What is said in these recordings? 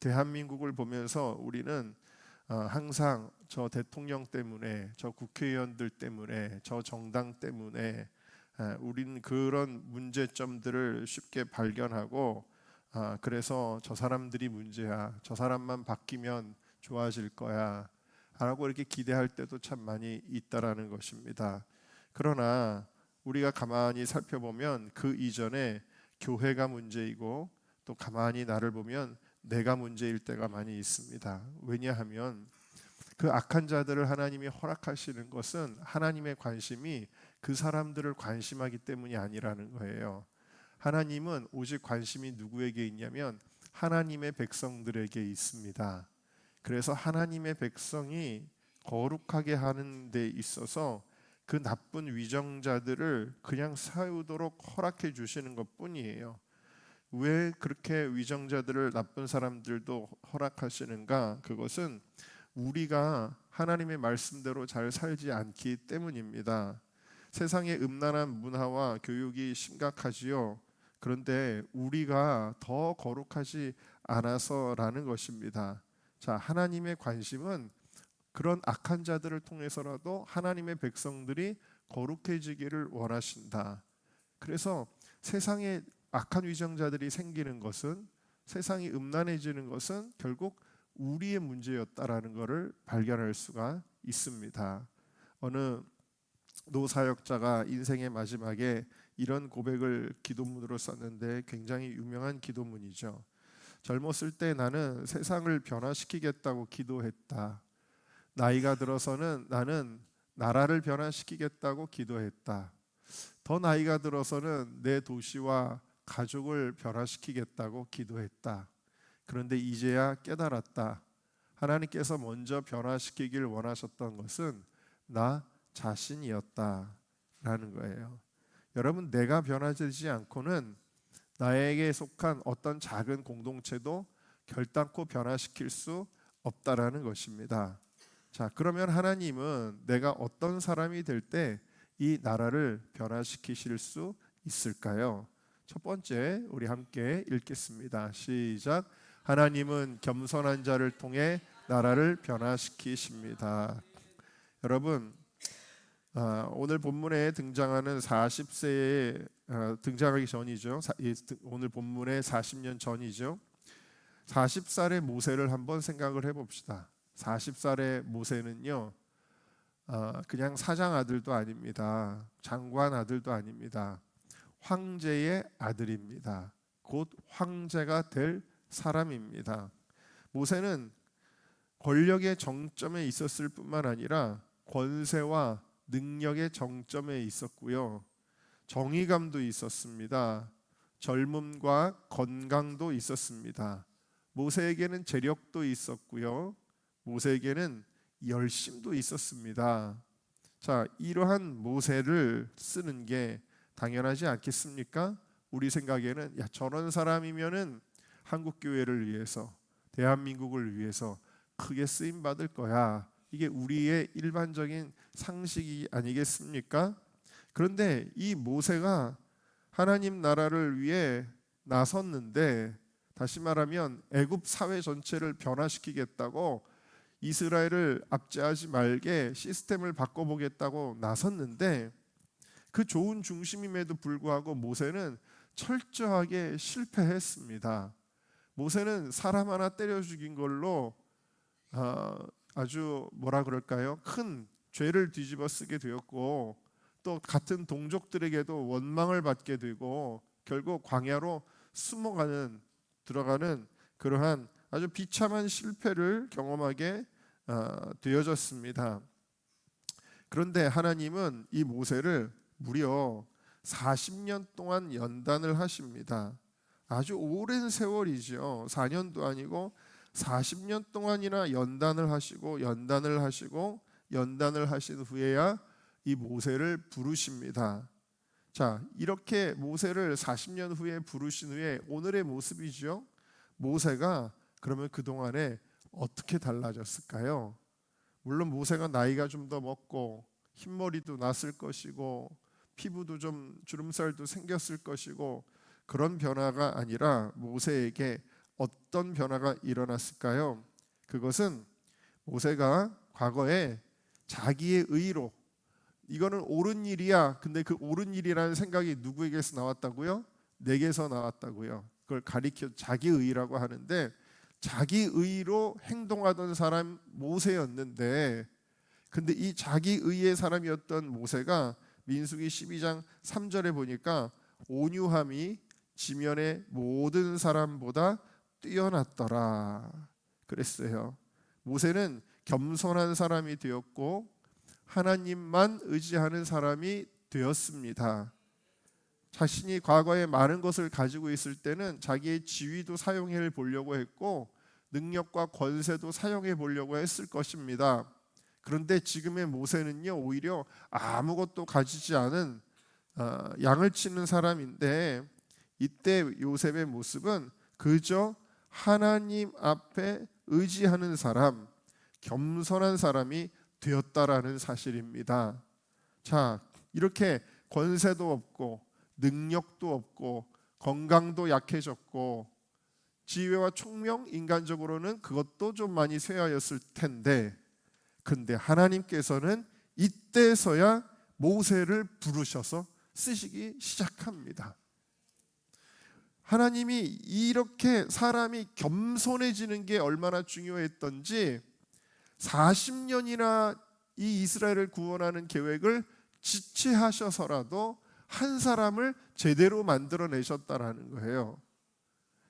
대한민국을 보면서 우리는 항상 저 대통령 때문에, 저 국회의원들 때문에, 저 정당 때문에 우리는 그런 문제점들을 쉽게 발견하고 그래서 저 사람들이 문제야, 저 사람만 바뀌면 좋아질 거야 라고 이렇게 기대할 때도 참 많이 있다라는 것입니다. 그러나 우리가 가만히 살펴보면 그 이전에 교회가 문제이고 또 가만히 나를 보면 내가 문제일 때가 많이 있습니다. 왜냐하면 그 악한 자들을 하나님이 허락하시는 것은 하나님의 관심이 그 사람들을 관심하기 때문이 아니라는 거예요. 하나님은 오직 관심이 누구에게 있냐면 하나님의 백성들에게 있습니다. 그래서 하나님의 백성이 거룩하게 하는 데 있어서 그 나쁜 위정자들을 그냥 세우도록 허락해 주시는 것뿐이에요. 왜 그렇게 위정자들을, 나쁜 사람들도 허락하시는가? 그것은 우리가 하나님의 말씀대로 잘 살지 않기 때문입니다. 세상의 음란한 문화와 교육이 심각하지요. 그런데 우리가 더 거룩하지 않아서라는 것입니다. 자, 하나님의 관심은 그런 악한 자들을 통해서라도 하나님의 백성들이 거룩해지기를 원하신다. 그래서 세상에 악한 위정자들이 생기는 것은, 세상이 음란해지는 것은 결국 우리의 문제였다라는 것을 발견할 수가 있습니다. 어느 노사역자가 인생의 마지막에 이런 고백을 기도문으로 썼는데 굉장히 유명한 기도문이죠. 젊었을 때 나는 세상을 변화시키겠다고 기도했다. 나이가 들어서는 나는 나라를 변화시키겠다고 기도했다. 더 나이가 들어서는 내 도시와 가족을 변화시키겠다고 기도했다. 그런데 이제야 깨달았다. 하나님께서 먼저 변화시키길 원하셨던 것은 나 자신이었다라는 거예요. 여러분, 내가 변화되지 않고는 나에게 속한 어떤 작은 공동체도 결단코 변화시킬 수 없다라는 것입니다. 자, 그러면 하나님은 내가 어떤 사람이 될 때 이 나라를 변화시키실 수 있을까요? 첫 번째, 우리 함께 읽겠습니다. 시작. 하나님은 겸손한 자를 통해 나라를 변화시키십니다. 여러분, 오늘 본문에 등장하는 40세에 등장하기 전이죠. 오늘 본문의 40년 전이죠. 40살의 모세를 한번 생각을 해봅시다. 40살의 모세는요, 그냥 사장 아들도 아닙니다. 장관 아들도 아닙니다. 황제의 아들입니다. 곧 황제가 될 사람입니다. 모세는 권력의 정점에 있었을 뿐만 아니라 권세와 능력의 정점에 있었고요. 정의감도 있었습니다. 젊음과 건강도 있었습니다. 모세에게는 재력도 있었고요. 모세에게는 열심도 있었습니다. 자, 이러한 모세를 쓰는 게 당연하지 않겠습니까? 우리 생각에는 저런 사람이면은 한국 교회를 위해서, 대한민국을 위해서 크게 쓰임 받을 거야. 이게 우리의 일반적인 상식이 아니겠습니까? 그런데 이 모세가 하나님 나라를 위해 나섰는데, 다시 말하면 애굽 사회 전체를 변화시키겠다고, 이스라엘을 압제하지 말게 시스템을 바꿔보겠다고 나섰는데, 그 좋은 중심임에도 불구하고 모세는 철저하게 실패했습니다. 모세는 사람 하나 때려 죽인 걸로 아주 뭐라 그럴까요? 큰 죄를 뒤집어 쓰게 되었고, 또 같은 동족들에게도 원망을 받게 되고, 결국 광야로 들어가는 그러한 아주 비참한 실패를 경험하게 되어졌습니다. 그런데 하나님은 이 모세를 무려 40년 동안 연단을 하십니다. 아주 오랜 세월이죠. 4년도 아니고 40년 동안이나 연단을 하시고 연단을 하신 후에야 이 모세를 부르십니다. 자, 이렇게 모세를 40년 후에 부르신 후에 오늘의 모습이죠. 모세가 그러면 그동안에 어떻게 달라졌을까요? 물론 모세가 나이가 좀 더 먹고 흰머리도 났을 것이고 피부도 좀 주름살도 생겼을 것이고, 그런 변화가 아니라 모세에게 어떤 변화가 일어났을까요? 그것은 모세가 과거에 자기의 의로 이거는 옳은 일이야. 근데 그 옳은 일이라는 생각이 누구에게서 나왔다고요? 내게서 나왔다고요. 그걸 가리켜 자기 의라고 하는데 자기 의로 행동하던 사람 모세였는데 근데 이 자기 의의 사람이었던 모세가 민수기 12장 3절에 보니까 온유함이 지면의 모든 사람보다 뛰어났더라 그랬어요. 모세는 겸손한 사람이 되었고 하나님만 의지하는 사람이 되었습니다. 자신이 과거에 많은 것을 가지고 있을 때는 자기의 지위도 사용해 보려고 했고 능력과 권세도 사용해 보려고 했을 것입니다. 그런데 지금의 모세는요 오히려 아무것도 가지지 않은 양을 치는 사람인데 이때 요셉의 모습은 그저 하나님 앞에 의지하는 사람, 겸손한 사람이 되었다라는 사실입니다. 자, 이렇게 권세도 없고 능력도 없고 건강도 약해졌고 지혜와 총명 인간적으로는 그것도 좀 많이 쇠하였을 텐데 근데 하나님께서는 이때서야 모세를 부르셔서 쓰시기 시작합니다. 하나님이 이렇게 사람이 겸손해지는 게 얼마나 중요했던지 40년이나 이 이스라엘을 구원하는 계획을 지체하셔서라도 한 사람을 제대로 만들어내셨다라는 거예요.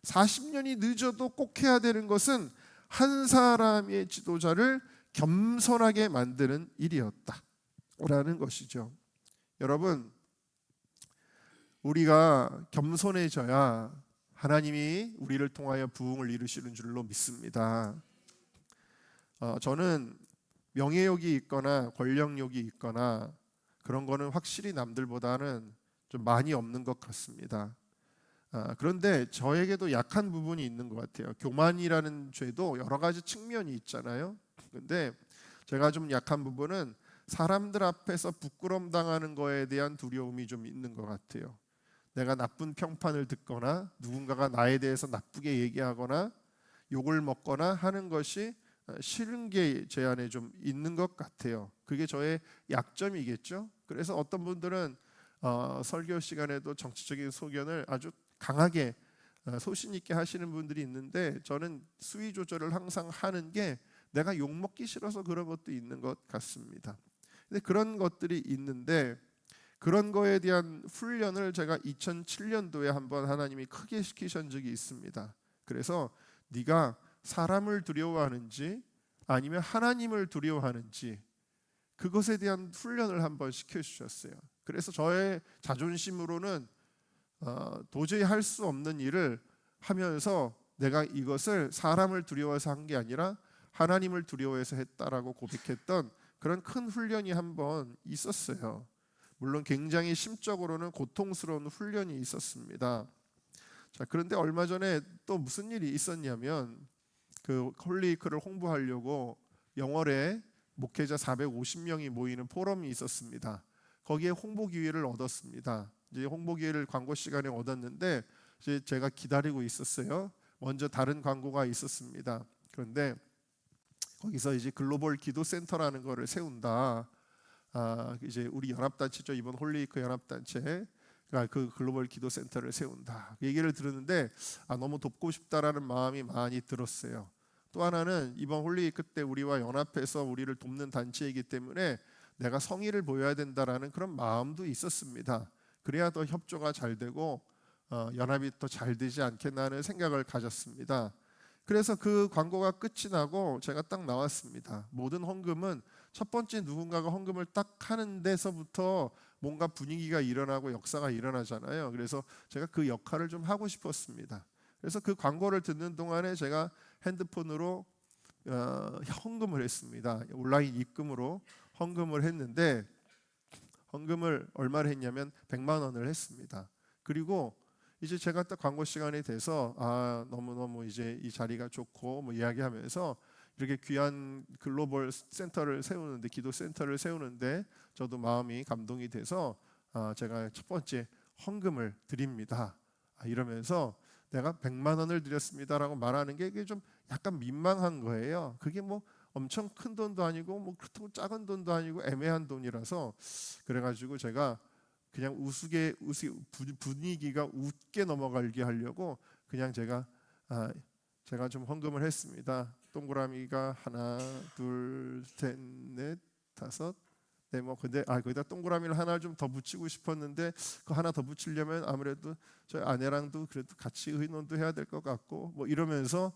40년이 늦어도 꼭 해야 되는 것은 한 사람의 지도자를 겸손하게 만드는 일이었다라는 것이죠. 여러분, 우리가 겸손해져야 하나님이 우리를 통하여 부흥을 이루시는 줄로 믿습니다. 저는 명예욕이 있거나 권력욕이 있거나 그런 거는 확실히 남들보다는 좀 많이 없는 것 같습니다. 그런데 저에게도 약한 부분이 있는 것 같아요. 교만이라는 죄도 여러 가지 측면이 있잖아요. 근데 제가 좀 약한 부분은 사람들 앞에서 부끄럼 당하는 거에 대한 두려움이 좀 있는 것 같아요. 내가 나쁜 평판을 듣거나 누군가가 나에 대해서 나쁘게 얘기하거나 욕을 먹거나 하는 것이 싫은 게 제 안에 좀 있는 것 같아요. 그게 저의 약점이겠죠. 그래서 어떤 분들은 설교 시간에도 정치적인 소견을 아주 강하게 소신 있게 하시는 분들이 있는데 저는 수위 조절을 항상 하는 게 내가 욕 먹기 싫어서 그런 것도 있는 것 같습니다. 근데 그런 것들이 있는데 그런 거에 대한 훈련을 제가 2007년도에 한번 하나님이 크게 시키신 적이 있습니다. 그래서 네가 사람을 두려워하는지 아니면 하나님을 두려워하는지 그것에 대한 훈련을 한번 시켜주셨어요. 그래서 저의 자존심으로는 도저히 할 수 없는 일을 하면서 내가 이것을 사람을 두려워해서 한 게 아니라 하나님을 두려워해서 했다라고 고백했던 그런 큰 훈련이 한번 있었어요. 물론 굉장히 심적으로는 고통스러운 훈련이 있었습니다. 자, 그런데 얼마 전에 또 무슨 일이 있었냐면 그 홀리위크를 홍보하려고 영월에 목회자 450명이 모이는 포럼이 있었습니다. 거기에 홍보 기회를 얻었습니다. 이제 홍보 기회를 광고 시간에 얻었는데 이제 제가 기다리고 있었어요. 먼저 다른 광고가 있었습니다. 그런데 거기서 이제 글로벌 기도 센터라는 거를 세운다. 이제 우리 연합단체죠. 이번 홀리위크 연합단체 그 글로벌 기도 센터를 세운다. 얘기를 들었는데 너무 돕고 싶다라는 마음이 많이 들었어요. 또 하나는 이번 홀리위크 때 우리와 연합해서 우리를 돕는 단체이기 때문에 내가 성의를 보여야 된다라는 그런 마음도 있었습니다. 그래야 더 협조가 잘 되고 연합이 더 잘 되지 않겠나 하는 생각을 가졌습니다. 그래서 그 광고가 끝이 나고 제가 딱 나왔습니다. 모든 헌금은 첫 번째 누군가가 헌금을 딱 하는 데서부터 뭔가 분위기가 일어나고 역사가 일어나잖아요. 그래서 제가 그 역할을 좀 하고 싶었습니다. 그래서 그 광고를 듣는 동안에 제가 핸드폰으로 헌금을 했습니다. 온라인 입금으로 헌금을 했는데 헌금을 얼마를 했냐면 100만 원을 했습니다. 그리고 이제 제가 딱 광고 시간이 돼서 너무너무 이제 이 자리가 좋고 뭐 이야기하면서 이렇게 귀한 글로벌 센터를 세우는데 기도 센터를 세우는데 저도 마음이 감동이 돼서 제가 첫 번째 헌금을 드립니다. 이러면서 내가 100만 원을 드렸습니다라고 말하는 게 이게 좀 약간 민망한 거예요. 그게 뭐 엄청 큰 돈도 아니고 뭐 그렇다고 작은 돈도 아니고 애매한 돈이라서, 그래가지고 제가 그냥 분위기가 웃게 넘어가게 하려고 그냥 제가 좀 헌금을 했습니다. 동그라미가 하나, 둘, 셋, 넷, 다섯. 네, 뭐 근데 거기다 동그라미를 하나 좀 더 붙이고 싶었는데 그 하나 더 붙이려면 아무래도 저희 아내랑도 그래도 같이 의논도 해야 될 것 같고 뭐 이러면서,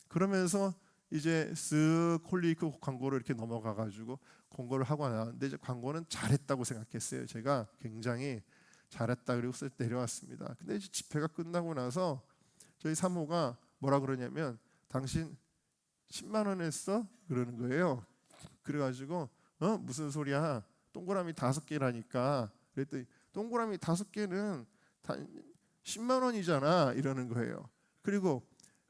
그러면서 이제 쓱 홀리크 광고로 이렇게 넘어가 가지고 광고를 하고 나왔는데, 이제 광고는 잘했다고 생각했어요. 제가 굉장히 잘했다 그리고 내려왔습니다. 근데 이제 집회가 끝나고 나서 저희 사모가 뭐라 그러냐면, 당신 10만 원 했어? 그러는 거예요. 그래가지고 무슨 소리야? 동그라미 5개라니까. 그랬더니 동그라미 5개는 다 10만 원이잖아 이러는 거예요. 그리고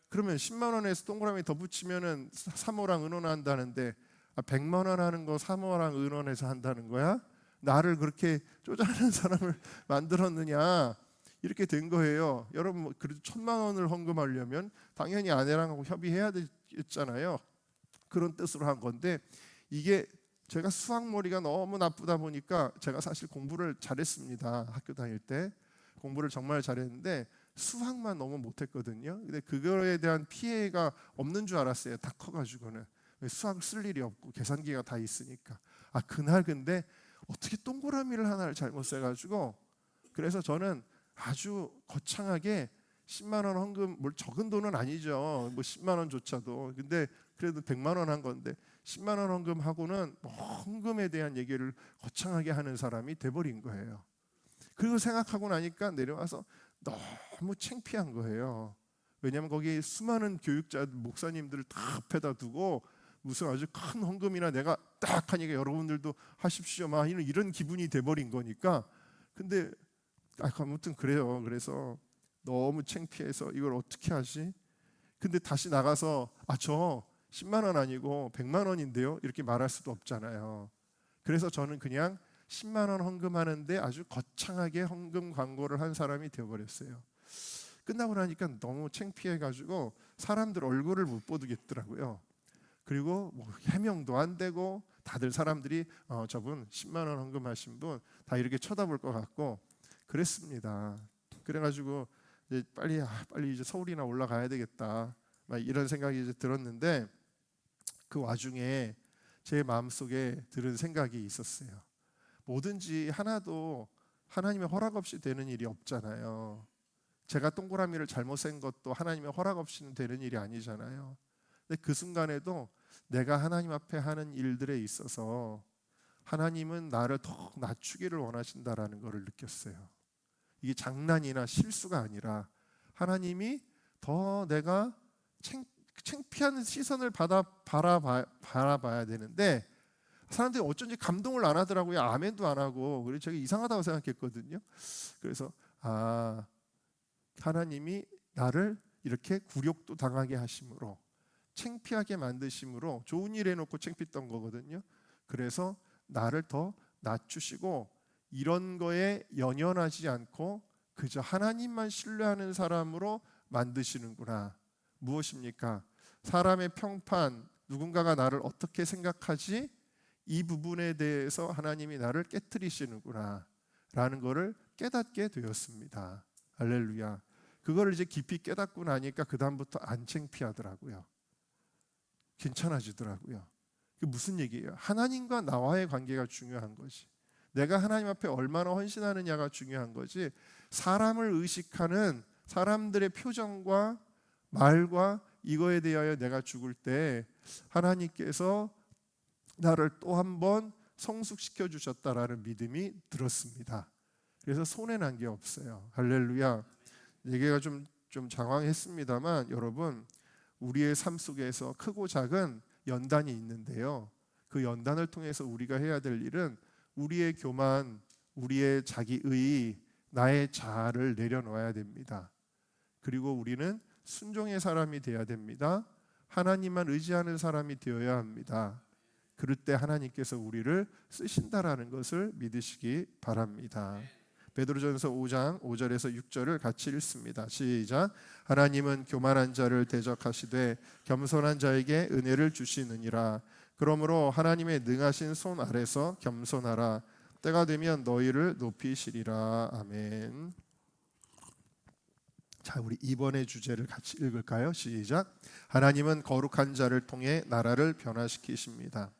그러면 10만 원에서 동그라미 더 붙이면은 사모랑 의논한다는데 100만 원 하는 거 사모랑 의논해서 한다는 거야? 나를 그렇게 쪼잔한 사람을 만들었느냐? 이렇게 된 거예요. 여러분 그래도 1,000만 원을 헌금하려면 당연히 아내랑 협의해야 되겠잖아요. 그런 뜻으로 한 건데, 이게 제가 수학머리가 너무 나쁘다 보니까 제가 사실 공부를 잘했습니다. 학교 다닐 때 공부를 정말 잘했는데 수학만 너무 못했거든요. 근데 그거에 대한 피해가 없는 줄 알았어요. 다 커가지고는 수학을 쓸 일이 없고 계산기가 다 있으니까. 그날 근데 어떻게 동그라미를 하나를 잘못 써가지고, 그래서 저는 아주 거창하게 10만 원 헌금, 뭘 적은 돈은 아니죠. 뭐 10만 원조차도. 근데 그래도 100만 원 한 건데 10만 원 헌금하고는 뭐 헌금에 대한 얘기를 거창하게 하는 사람이 돼버린 거예요. 그리고 생각하고 나니까 내려와서 너무 창피한 거예요. 왜냐하면 거기 수많은 교육자 목사님들을 다 앞에다 두고 무슨 아주 큰 헌금이나 내가 딱 하니까 여러분들도 하십시오 막 이런 기분이 돼버린 거니까. 근데 아무튼 그래요. 그래서 너무 창피해서 이걸 어떻게 하지? 근데 다시 나가서 저 10만 원 아니고 100만 원인데요 이렇게 말할 수도 없잖아요. 그래서 저는 그냥 10만 원 헌금하는데 아주 거창하게 헌금 광고를 한 사람이 되어버렸어요. 끝나고 나니까 너무 창피해가지고 사람들 얼굴을 못 보겠더라고요. 그리고 뭐 해명도 안 되고 다들 사람들이 저분 10만 원 헌금하신 분 다 이렇게 쳐다볼 것 같고 그랬습니다. 그래가지고 이제 빨리 이제 서울이나 올라가야 되겠다 막 이런 생각이 이제 들었는데, 그 와중에 제 마음속에 들은 생각이 있었어요. 뭐든지 하나도 하나님의 허락 없이 되는 일이 없잖아요. 제가 동그라미를 잘못 센 것도 하나님의 허락 없이는 되는 일이 아니잖아요. 근데 그 순간에도 내가 하나님 앞에 하는 일들에 있어서 하나님은 나를 더 낮추기를 원하신다라는 것을 느꼈어요. 이게 장난이나 실수가 아니라 하나님이 더 내가 창피한 시선을 바라봐야 되는데, 사람들이 어쩐지 감동을 안 하더라고요. 아멘도 안 하고. 그래서 제가 이상하다고 생각했거든요. 그래서 하나님이 나를 이렇게 굴욕도 당하게 하심으로, 창피하게 만드심으로, 좋은 일 해놓고 창피했던 거거든요. 그래서 나를 더 낮추시고 이런 거에 연연하지 않고 그저 하나님만 신뢰하는 사람으로 만드시는구나. 무엇입니까? 사람의 평판, 누군가가 나를 어떻게 생각하지? 이 부분에 대해서 하나님이 나를 깨트리시는구나 라는 것을 깨닫게 되었습니다. 할렐루야. 그걸 이제 깊이 깨닫고 나니까 그 다음부터 안 창피하더라고요. 괜찮아지더라고요. 그게 무슨 얘기예요? 하나님과 나와의 관계가 중요한 거지. 내가 하나님 앞에 얼마나 헌신하느냐가 중요한 거지, 사람을 의식하는 사람들의 표정과 말과 이거에 대하여 내가 죽을 때 하나님께서 나를 또 한 번 성숙시켜 주셨다라는 믿음이 들었습니다. 그래서 손해난 게 없어요. 할렐루야. 얘기가 좀 장황했습니다만 여러분, 우리의 삶 속에서 크고 작은 연단이 있는데요. 그 연단을 통해서 우리가 해야 될 일은 우리의 교만, 우리의 자기의, 나의 자아를 내려놓아야 됩니다. 그리고 우리는 순종의 사람이 되어야 됩니다. 하나님만 의지하는 사람이 되어야 합니다. 그럴 때 하나님께서 우리를 쓰신다라는 것을 믿으시기 바랍니다. 베드로전서 5장 5절에서 6절을 같이 읽습니다. 시작. 하나님은 교만한 자를 대적하시되 겸손한 자에게 은혜를 주시느니라. 그러므로 하나님의 능하신 손 아래서 겸손하라. 때가 되면 너희를 높이시리라. 아멘. 자, 우리 이번의 주제를 같이 읽을까요? 시작. 하나님은 거룩한 자를 통해 나라를 변화시키십니다.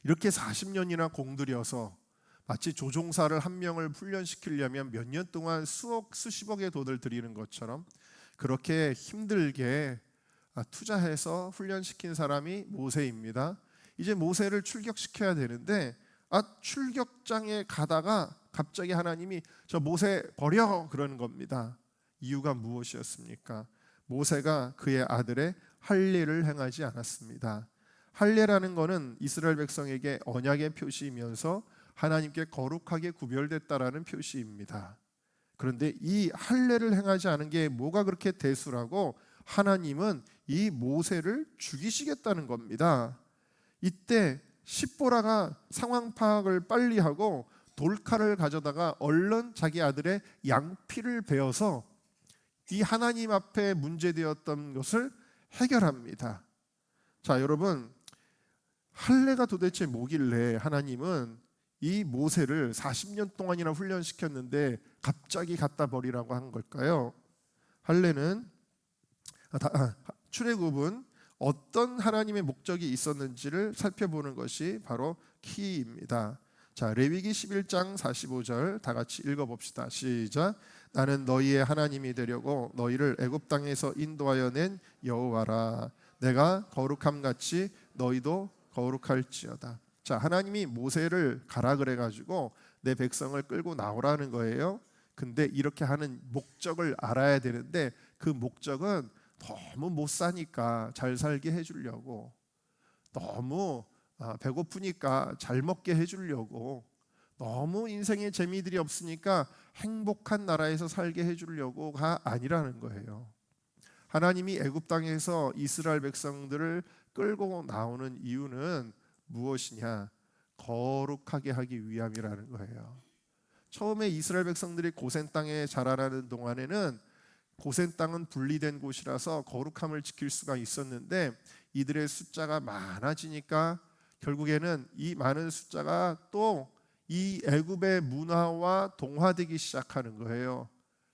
이렇게 40년이나 공들여서 마치 조종사를 한 명을 훈련시키려면 몇 년 동안 수억, 수십억의 돈을 들이는 것처럼 그렇게 힘들게 투자해서 훈련시킨 사람이 모세입니다. 이제 모세를 출격시켜야 되는데 출격장에 가다가 갑자기 하나님이 저 모세 버려 그러는 겁니다. 이유가 무엇이었습니까? 모세가 그의 아들의 할례를 행하지 않았습니다. 할례라는 것은 이스라엘 백성에게 언약의 표시이면서 하나님께 거룩하게 구별됐다라는 표시입니다. 그런데 이 할례를 행하지 않은 게 뭐가 그렇게 대수라고 하나님은 이 모세를 죽이시겠다는 겁니다. 이때 십보라가 상황 파악을 빨리 하고 돌칼을 가져다가 얼른 자기 아들의 양피를 베어서 이 하나님 앞에 문제되었던 것을 해결합니다. 자, 여러분, 할례가 도대체 뭐길래 하나님은 이 모세를 40년 동안이나 훈련시켰는데 갑자기 갖다 버리라고 한 걸까요? 할례는 출애굽은 어떤 하나님의 목적이 있었는지를 살펴보는 것이 바로 키입니다. 자, 레위기 11장 45절 다 같이 읽어봅시다. 시작. 나는 너희의 하나님이 되려고 너희를 애굽 땅에서 인도하여 낸 여호와라. 내가 거룩함 같이 너희도 거룩할지어다. 자, 하나님이 모세를 가라 그래가지고 내 백성을 끌고 나오라는 거예요. 근데 이렇게 하는 목적을 알아야 되는데 그 목적은 너무 못 사니까 잘 살게 해주려고, 너무 배고프니까 잘 먹게 해주려고, 너무 인생에 재미들이 없으니까 행복한 나라에서 살게 해주려고가 아니라는 거예요. 하나님이 애굽 땅에서 이스라엘 백성들을 끌고 나오는 이유는 무엇이냐? 거룩하게 하기 위함이라는 거예요. 처음에 이스라엘 백성들이 고센 땅에 자라나는 동안에는 고센 땅은 분리된 곳이라서 거룩함을 지킬 수가 있었는데 이들의 숫자가 많아지니까 결국에는 이 많은 숫자가 또 이 애굽의 문화와 동화되기 시작하는 거예요.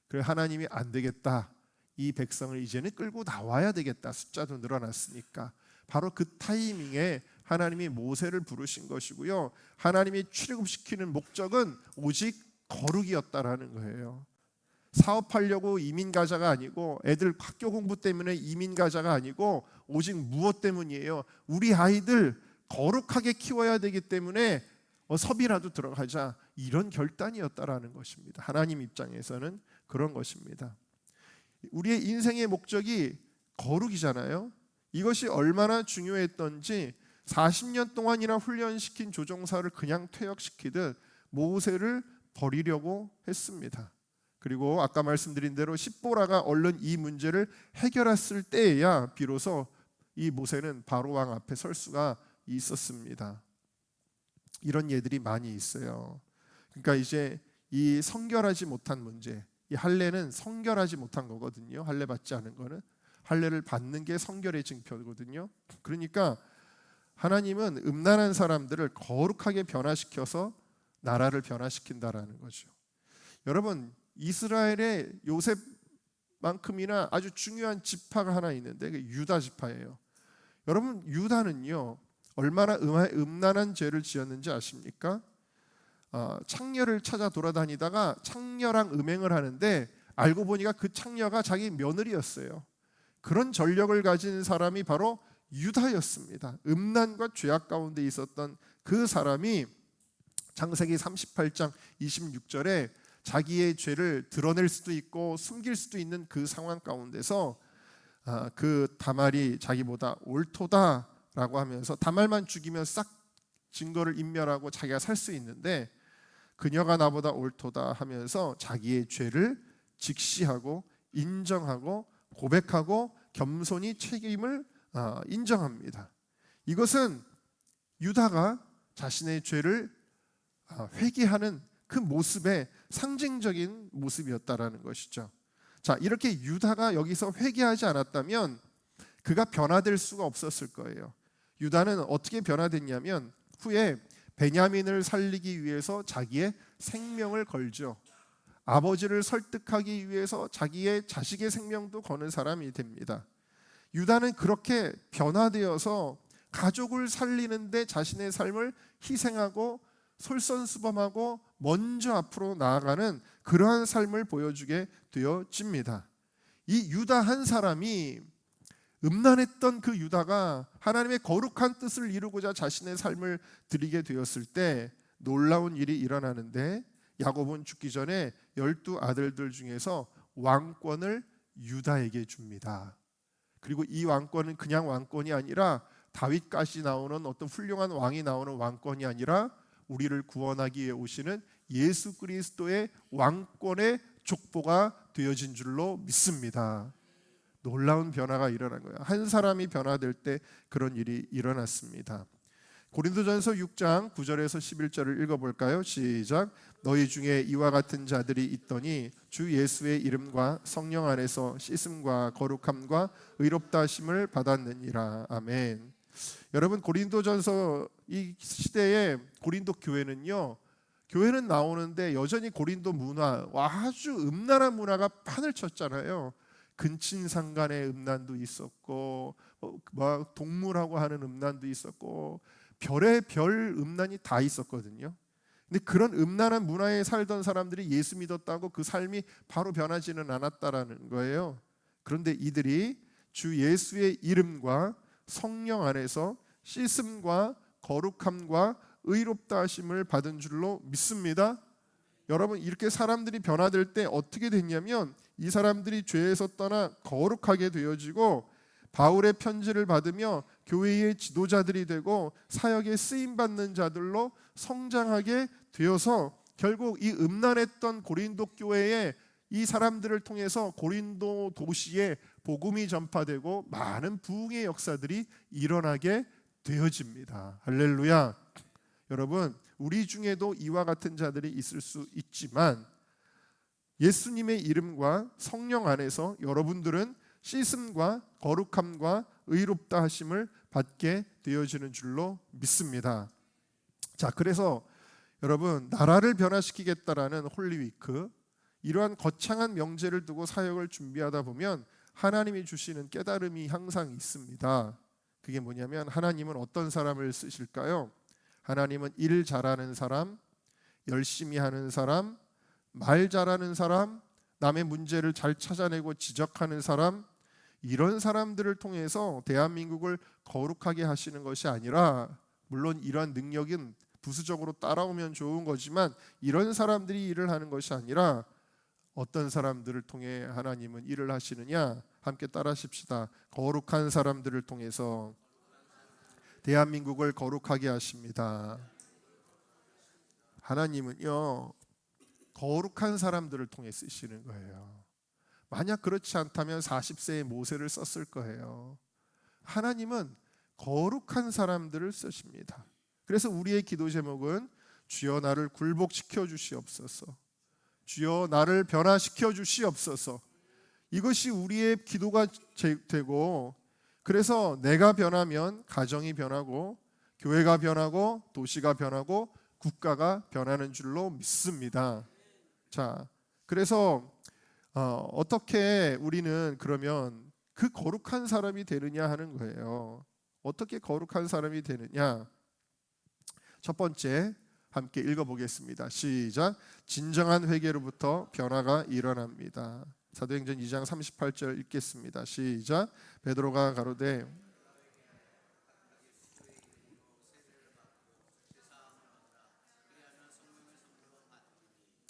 그래서 하나님이 안 되겠다, 이 백성을 이제는 끌고 나와야 되겠다, 숫자도 늘어났으니까. 바로 그 타이밍에 하나님이 모세를 부르신 것이고요. 하나님이 출애굽시키는 목적은 오직 거룩이었다라는 거예요. 사업하려고 이민 가자가 아니고, 애들 학교 공부 때문에 이민 가자가 아니고, 오직 무엇 때문이에요? 우리 아이들 거룩하게 키워야 되기 때문에 섭이라도 들어가자, 이런 결단이었다라는 것입니다. 하나님 입장에서는 그런 것입니다. 우리의 인생의 목적이 거룩이잖아요. 이것이 얼마나 중요했던지 40년 동안이나 훈련시킨 조종사를 그냥 퇴역시키듯 모세를 버리려고 했습니다. 그리고 아까 말씀드린 대로 십보라가 얼른 이 문제를 해결했을 때에야 비로소 이 모세는 바로 왕 앞에 설 수가 있었습니다. 이런 예들이 많이 있어요. 그러니까 이제 이 성결하지 못한 문제, 이 할례는 성결하지 못한 거거든요. 할례 받지 않은 거는, 할례를 받는 게 성결의 증표거든요. 그러니까 하나님은 음란한 사람들을 거룩하게 변화시켜서 나라를 변화시킨다라는 거죠. 여러분, 이스라엘의 요셉만큼이나 아주 중요한 지파가 하나 있는데 그게 유다 지파예요. 여러분, 유다는요 얼마나 음란한 죄를 지었는지 아십니까? 창녀를 찾아 돌아다니다가 창녀랑 음행을 하는데 알고 보니까 그 창녀가 자기 며느리였어요. 그런 전력을 가진 사람이 바로 유다였습니다. 음란과 죄악 가운데 있었던 그 사람이 창세기 38장 26절에 자기의 죄를 드러낼 수도 있고 숨길 수도 있는 그 상황 가운데서 그 다말이 자기보다 옳도다라고 하면서 다말만 죽이면 싹 증거를 인멸하고 자기가 살 수 있는데 그녀가 나보다 옳도다 하면서 자기의 죄를 직시하고 인정하고 고백하고 겸손히 책임을 인정합니다. 이것은 유다가 자신의 죄를 회개하는 그 모습의 상징적인 모습이었다라는 것이죠. 자, 이렇게 유다가 여기서 회개하지 않았다면 그가 변화될 수가 없었을 거예요. 유다는 어떻게 변화됐냐면 후에 베냐민을 살리기 위해서 자기의 생명을 걸죠. 아버지를 설득하기 위해서 자기의 자식의 생명도 거는 사람이 됩니다. 유다는 그렇게 변화되어서 가족을 살리는데 자신의 삶을 희생하고 솔선수범하고 먼저 앞으로 나아가는 그러한 삶을 보여주게 되어집니다. 이 유다 한 사람이 음란했던 그 유다가 하나님의 거룩한 뜻을 이루고자 자신의 삶을 드리게 되었을 때 놀라운 일이 일어나는데 야곱은 죽기 전에 12 아들들 중에서 왕권을 유다에게 줍니다. 그리고 이 왕권은 그냥 왕권이 아니라 다윗까지 나오는 어떤 훌륭한 왕이 나오는 왕권이 아니라 우리를 구원하기 위해 오시는 예수 그리스도의 왕권의 족보가 되어진 줄로 믿습니다. 놀라운 변화가 일어난 거예요. 한 사람이 변화될 때 그런 일이 일어났습니다. 고린도전서 6장 9절에서 11절을 읽어볼까요? 시작. 너희 중에 이와 같은 자들이 있더니 주 예수의 이름과 성령 안에서 씻음과 거룩함과 의롭다 하심을 받았느니라. 아멘. 여러분, 고린도전서 이 시대의 고린도 교회는요, 교회는 나오는데 여전히 고린도 문화, 아주 음란한 문화가 판을 쳤잖아요. 근친상간의 음란도 있었고, 막 동물하고 하는 음란도 있었고, 별의 별 음란이 다 있었거든요. 근데 그런 음란한 문화에 살던 사람들이 예수 믿었다고 그 삶이 바로 변하지는 않았다라는 거예요. 그런데 이들이 주 예수의 이름과 성령 안에서 씻음과 거룩함과 의롭다 하심을 받은 줄로 믿습니다. 여러분, 이렇게 사람들이 변화될 때 어떻게 됐냐면 이 사람들이 죄에서 떠나 거룩하게 되어지고 바울의 편지를 받으며 교회의 지도자들이 되고 사역에 쓰임받는 자들로 성장하게 되어서 결국 이 음란했던 고린도 교회에 이 사람들을 통해서 고린도 도시에 복음이 전파되고 많은 부흥의 역사들이 일어나게 되어집니다. 할렐루야. 여러분, 우리 중에도 이와 같은 자들이 있을 수 있지만 예수님의 이름과 성령 안에서 여러분들은 씻음과 거룩함과 의롭다 하심을 받게 되어지는 줄로 믿습니다. 자, 그래서 여러분, 나라를 변화시키겠다라는 홀리위크, 이러한 거창한 명제를 두고 사역을 준비하다 보면 하나님이 주시는 깨달음이 항상 있습니다. 그게 뭐냐면 하나님은 어떤 사람을 쓰실까요? 하나님은 일 잘하는 사람, 열심히 하는 사람, 말 잘하는 사람, 남의 문제를 잘 찾아내고 지적하는 사람, 이런 사람들을 통해서 대한민국을 거룩하게 하시는 것이 아니라, 물론 이러한 능력은 부수적으로 따라오면 좋은 거지만 이런 사람들이 일을 하는 것이 아니라 어떤 사람들을 통해 하나님은 일을 하시느냐? 함께 따라하십시다. 거룩한 사람들을 통해서 대한민국을 거룩하게 하십니다. 하나님은요, 거룩한 사람들을 통해 쓰시는 거예요. 만약 그렇지 않다면 40세의 모세를 썼을 거예요. 하나님은 거룩한 사람들을 쓰십니다. 그래서 우리의 기도 제목은 주여 나를 굴복시켜 주시옵소서, 주여 나를 변화시켜 주시옵소서. 이것이 우리의 기도가 되고, 그래서 내가 변하면 가정이 변하고 교회가 변하고 도시가 변하고 국가가 변하는 줄로 믿습니다. 자, 그래서 어떻게 우리는 그러면 그 거룩한 사람이 되느냐 하는 거예요. 어떻게 거룩한 사람이 되느냐? 첫 번째, 함께 읽어보겠습니다. 시작. 진정한 회개로부터 변화가 일어납니다. 사도행전 2장 38절 읽겠습니다. 시작. 베드로가 가로되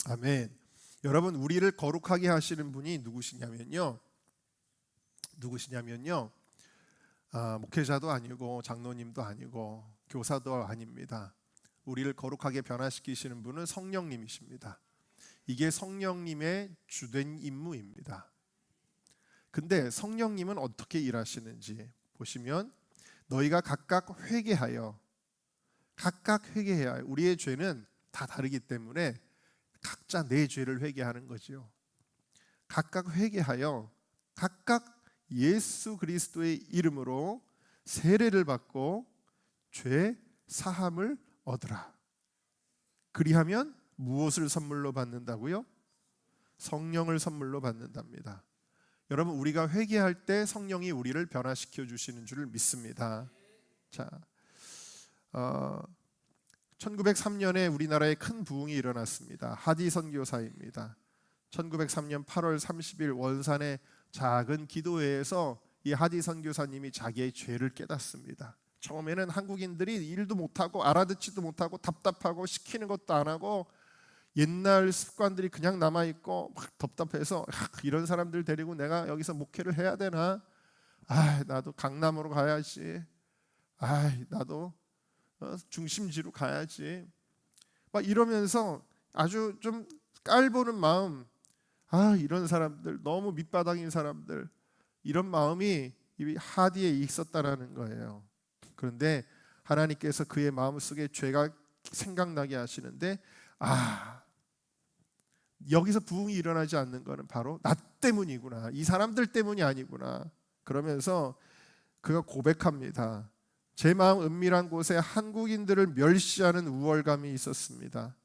아멘. 여러분, 우리를 거룩하게 하시는 분이 누구시냐면요, 목회자도 아니고 장로님도 아니고 교사도 아닙니다. 우리를 거룩하게 변화시키시는 분은 성령님이십니다. 이게 성령님의 주된 임무입니다. 근데 성령님은 어떻게 일하시는지 보시면 너희가 각각 회개해야, 우리의 죄는 다 다르기 때문에 각자 내 죄를 회개하는 거지요. 각각 회개하여 각각 예수 그리스도의 이름으로 세례를 받고 죄 사함을 얻으라. 그리하면 무엇을 선물로 받는다고요? 성령을 선물로 받는답니다. 여러분, 우리가 회개할 때 성령이 우리를 변화시켜 주시는 줄을 믿습니다. 자, 1903년에 우리나라에 큰 부흥이 일어났습니다. 하디 선교사입니다. 1903년 8월 30일 원산의 작은 기도회에서 이 하디 선교사님이 자기의 죄를 깨닫습니다. 처음에는 한국인들이 일도 못하고 알아듣지도 못하고 답답하고 시키는 것도 안 하고 옛날 습관들이 그냥 남아있고 막 답답해서 이런 사람들 데리고 내가 여기서 목회를 해야 되나? 나도 강남으로 가야지. 나도 중심지로 가야지. 막 이러면서 아주 좀 깔보는 마음, 이런 사람들, 너무 밑바닥인 사람들, 이런 마음이 이 하디에 있었다라는 거예요. 그런데 하나님께서 그의 마음속에 죄가 생각나게 하시는데 여기서 부흥이 일어나지 않는 것은 바로 나 때문이구나, 이 사람들 때문이 아니구나. 그러면서 그가 고백합니다. 제 마음 은밀한 곳에 한국인들을 멸시하는 우월감이 있었습니다.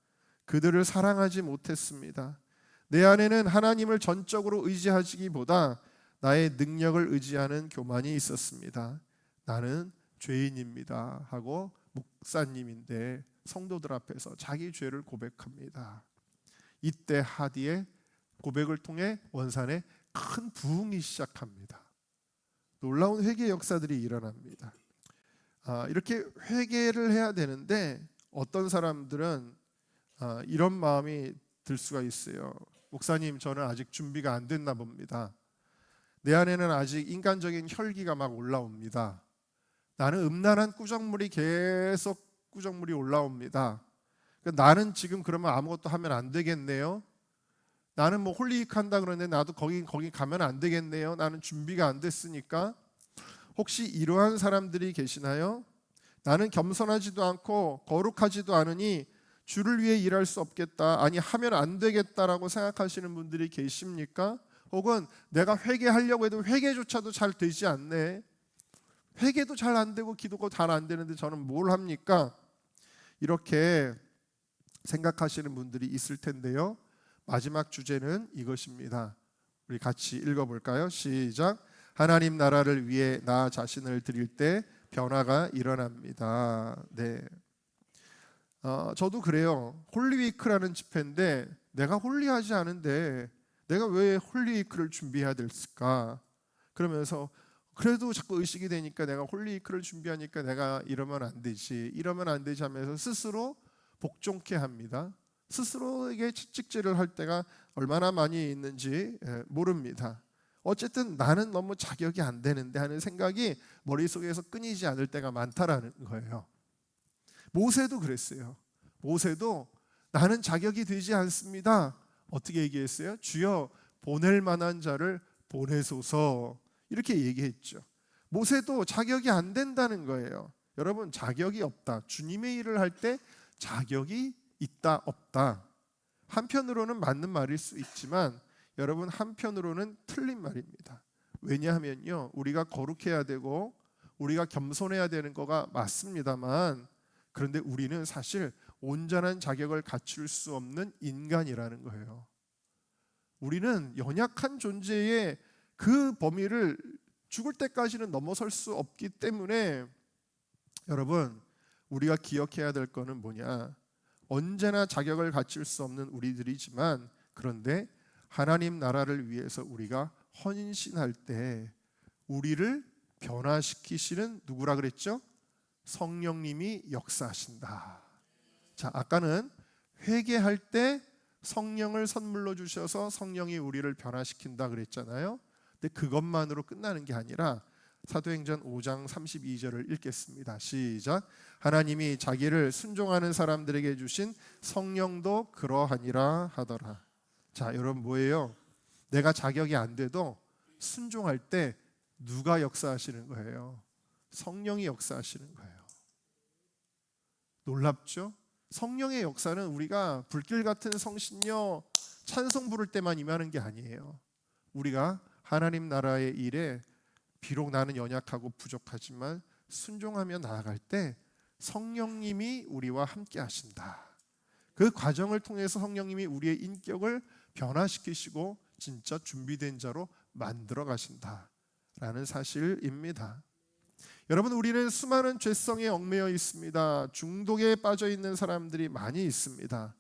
그들을 사랑하지 못했습니다. 내 안에는 하나님을 전적으로 의지하기보다 나의 능력을 의지하는 교만이 있었습니다. 나는 죄인입니다 하고 목사님인데 성도들 앞에서 자기 죄를 고백합니다. 이때 하디의 고백을 통해 원산에 큰 부흥이 시작합니다. 놀라운 회개 역사들이 일어납니다. 이렇게 회개를 해야 되는데 어떤 사람들은 이런 마음이 들 수가 있어요. 목사님, 저는 아직 준비가 안 됐나 봅니다. 내 안에는 아직 인간적인 혈기가 막 올라옵니다. 나는 음란한 꾸정물이 올라옵니다. 그러니까 나는 지금 그러면 아무것도 하면 안 되겠네요. 나는 뭐 홀리익 한다 그러는데 나도 거기 가면 안 되겠네요. 나는 준비가 안 됐으니까. 혹시 이러한 사람들이 계시나요? 나는 겸손하지도 않고 거룩하지도 않으니 주를 위해 일할 수 없겠다, 아니 하면 안 되겠다라고 생각하시는 분들이 계십니까? 혹은 내가 회개하려고 해도 회개조차도 잘 되지 않네, 회개도 잘 안 되고 기도가 잘 안 되는데 저는 뭘 합니까? 이렇게 생각하시는 분들이 있을 텐데요. 마지막 주제는 이것입니다. 우리 같이 읽어볼까요? 시작. 하나님 나라를 위해 나 자신을 드릴 때 변화가 일어납니다. 네. 저도 그래요. 홀리위크라는 집회인데 내가 홀리하지 않은데 내가 왜 홀리위크를 준비해야 됐을까? 그러면서 그래도 자꾸 의식이 되니까 내가 홀리위크를 준비하니까 내가 이러면 안 되지 하면서 스스로 복종케 합니다. 스스로에게 채찍질을 할 때가 얼마나 많이 있는지 모릅니다. 어쨌든 나는 너무 자격이 안 되는데 하는 생각이 머릿속에서 끊이지 않을 때가 많다라는 거예요. 모세도 그랬어요. 모세도 나는 자격이 되지 않습니다. 어떻게 얘기했어요? 주여 보낼 만한 자를 보내소서, 이렇게 얘기했죠. 모세도 자격이 안 된다는 거예요. 여러분, 자격이 없다, 주님의 일을 할 때 자격이 있다 없다, 한편으로는 맞는 말일 수 있지만 여러분, 한편으로는 틀린 말입니다. 왜냐하면요, 우리가 거룩해야 되고 우리가 겸손해야 되는 거가 맞습니다만, 그런데 우리는 사실 온전한 자격을 갖출 수 없는 인간이라는 거예요. 우리는 연약한 존재의 그 범위를 죽을 때까지는 넘어설 수 없기 때문에 여러분, 우리가 기억해야 될 거는 뭐냐? 언제나 자격을 갖출 수 없는 우리들이지만, 그런데 하나님 나라를 위해서 우리가 헌신할 때 우리를 변화시키시는 누구라 그랬죠? 성령님이 역사하신다. 자, 아까는 회개할 때 성령을 선물로 주셔서 성령이 우리를 변화시킨다 그랬잖아요. 근데 그것만으로 끝나는 게 아니라 사도행전 5장 32절을 읽겠습니다. 시작. 하나님이 자기를 순종하는 사람들에게 주신 성령도 그러하니라 하더라. 자, 여러분, 뭐예요? 내가 자격이 안 돼도 순종할 때 누가 역사하시는 거예요? 성령이 역사하시는 거예요. 놀랍죠? 성령의 역사는 우리가 불길 같은 성신여 찬송 부를 때만 임하는 게 아니에요. 우리가 하나님 나라의 일에 비록 나는 연약하고 부족하지만 순종하며 나아갈 때 성령님이 우리와 함께 하신다. 그 과정을 통해서 성령님이 우리의 인격을 변화시키시고 진짜 준비된 자로 만들어 가신다라는 사실입니다. 여러분, 우리는 수많은 죄성에 얽매여 있습니다. 중독에 빠져 있는 사람들이 많이 있습니다.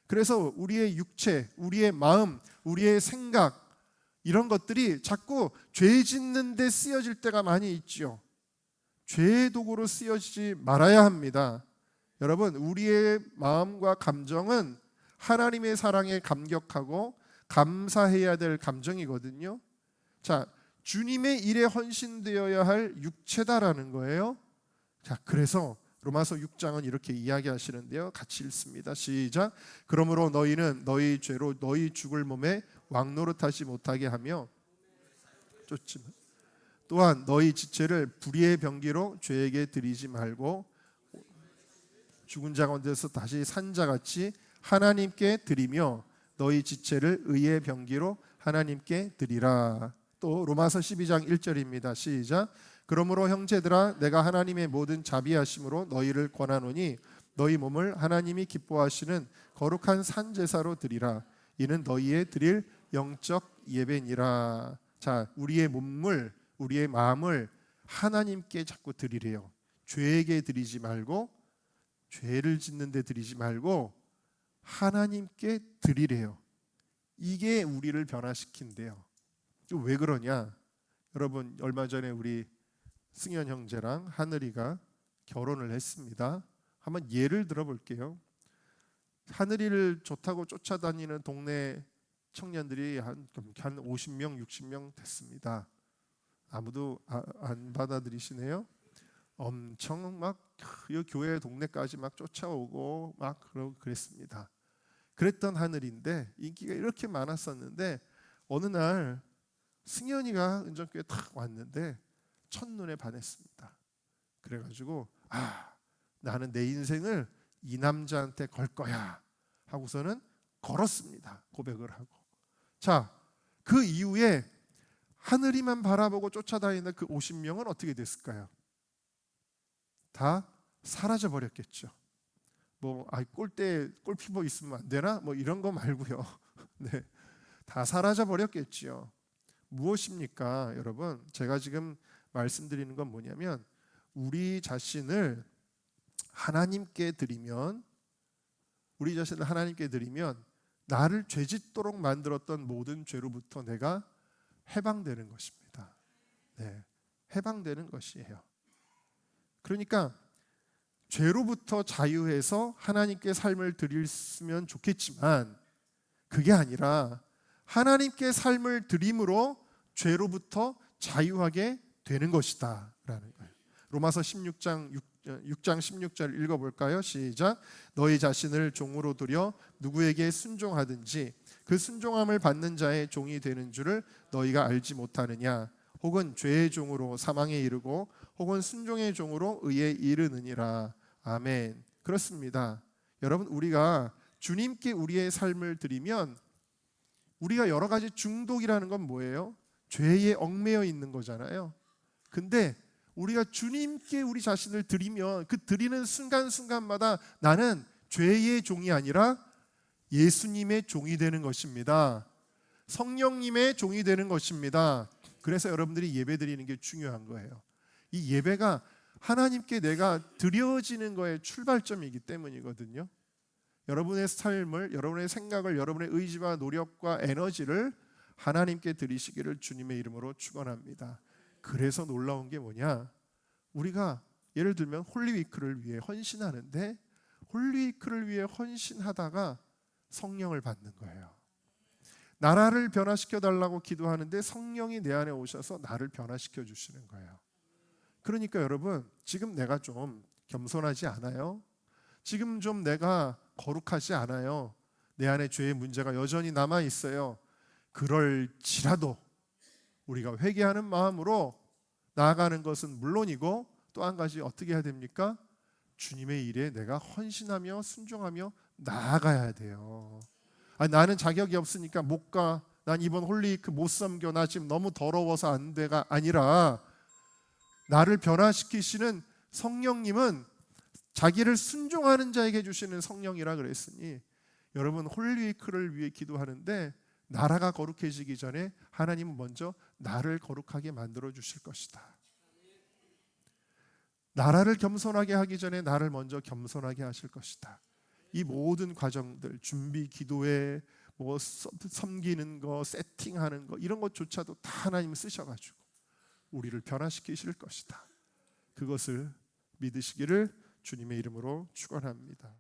그래서 우리의 육체, 우리의 마음, 우리의 생각 이런 것들이 자꾸 죄 짓는 데 쓰여질 때가 많이 있지요. 죄의 도구로 쓰여지지 말아야 합니다. 여러분, 우리의 마음과 감정은 하나님의 사랑에 감격하고 감사해야 될 감정이거든요. 자, 주님의 일에 헌신되어야 할 육체다라는 거예요. 자, 그래서 로마서 6장은 이렇게 이야기하시는데요. 같이 읽습니다. 시작. 그러므로 너희는 너희 죄로 너희 죽을 몸에 왕노릇하지 못하게 하며 쫓지마. 또한 너희 지체를 불의의 병기로 죄에게 드리지 말고 죽은 자 가운데서 다시 산 자같이 하나님께 드리며 너희 지체를 의의 병기로 하나님께 드리라. 또 로마서 12장 1절입니다. 시작. 그러므로 형제들아 내가 하나님의 모든 자비하심으로 너희를 권하노니 너희 몸을 하나님이 기뻐하시는 거룩한 산 제사로 드리라. 이는 너희의 드릴 영적 예배니라. 자, 우리의 몸을 우리의 마음을 하나님께 자꾸 드리래요. 죄에게 드리지 말고 죄를 짓는 데 드리지 말고 하나님께 드리래요. 이게 우리를 변화시킨대요. 왜 그러냐? 여러분, 얼마 전에 우리 승현 형제랑 하늘이가 결혼을 했습니다. 한번 예를 들어볼게요. 하늘이를 좋다고 쫓아다니는 동네 청년들이 한 50명, 60명 됐습니다. 아무도 안 받아들이시네요. 엄청 막 이 교회 동네까지 막 쫓아오고 막 그랬습니다. 그랬던 하늘인데 인기가 이렇게 많았었는데 어느 날 승현이가 은정교회 탁 왔는데 첫눈에 반했습니다. 그래가지고 나는 내 인생을 이 남자한테 걸 거야 하고서는 걸었습니다. 고백을 하고. 자, 그 이후에 하늘이만 바라보고 쫓아다니는 그 50명은 어떻게 됐을까요? 다 사라져 버렸겠죠. 골피부 있으면 안 되나? 이런 거 말고요. 네, 다 사라져 버렸겠지요. 무엇입니까, 여러분? 제가 지금 말씀드리는 건 뭐냐면 우리 자신을 하나님께 드리면 나를 죄짓도록 만들었던 모든 죄로부터 내가 해방되는 것입니다. 네, 해방되는 것이에요. 그러니까 죄로부터 자유해서 하나님께 삶을 드렸으면 좋겠지만 그게 아니라 하나님께 삶을 드림으로 죄로부터 자유하게 되는 것이다 라는 거예요. 로마서 6장 16절 읽어볼까요? 시작. 너희 자신을 종으로 들여 누구에게 순종하든지 그 순종함을 받는 자의 종이 되는 줄을 너희가 알지 못하느냐? 혹은 죄의 종으로 사망에 이르고 혹은 순종의 종으로 의에 이르느니라. 아멘. 그렇습니다. 여러분, 우리가 주님께 우리의 삶을 드리면 우리가 여러 가지 중독이라는 건 뭐예요? 죄에 얽매여 있는 거잖아요. 근데 우리가 주님께 우리 자신을 드리면 그 드리는 순간순간마다 나는 죄의 종이 아니라 예수님의 종이 되는 것입니다. 성령님의 종이 되는 것입니다. 그래서 여러분들이 예배 드리는 게 중요한 거예요. 이 예배가 하나님께 내가 드려지는 거의 출발점이기 때문이거든요. 여러분의 삶을, 여러분의 생각을, 여러분의 의지와 노력과 에너지를 하나님께 드리시기를 주님의 이름으로 축원합니다. 그래서 놀라운 게 뭐냐? 우리가 예를 들면 홀리위크를 위해 헌신하는데 홀리위크를 위해 헌신하다가 성령을 받는 거예요. 나라를 변화시켜 달라고 기도하는데 성령이 내 안에 오셔서 나를 변화시켜 주시는 거예요. 그러니까 여러분, 지금 내가 좀 겸손하지 않아요? 지금 좀 내가 거룩하지 않아요? 내 안에 죄의 문제가 여전히 남아 있어요. 그럴지라도 우리가 회개하는 마음으로 나아가는 것은 물론이고 또 한 가지 어떻게 해야 됩니까? 주님의 일에 내가 헌신하며 순종하며 나아가야 돼요. 나는 자격이 없으니까 못 가. 난 이번 홀리위크 못 섬겨. 나 지금 너무 더러워서 안 돼가 아니라 나를 변화시키시는 성령님은 자기를 순종하는 자에게 주시는 성령이라 그랬으니 여러분 홀리위크를 위해 기도하는데 나라가 거룩해지기 전에 하나님은 먼저 나를 거룩하게 만들어 주실 것이다. 나라를 겸손하게 하기 전에 나를 먼저 겸손하게 하실 것이다. 이 모든 과정들, 준비, 기도에 뭐 섬기는 거, 세팅하는 거 이런 것조차도 다 하나님 쓰셔가지고 우리를 변화시키실 것이다. 그것을 믿으시기를 주님의 이름으로 축원합니다.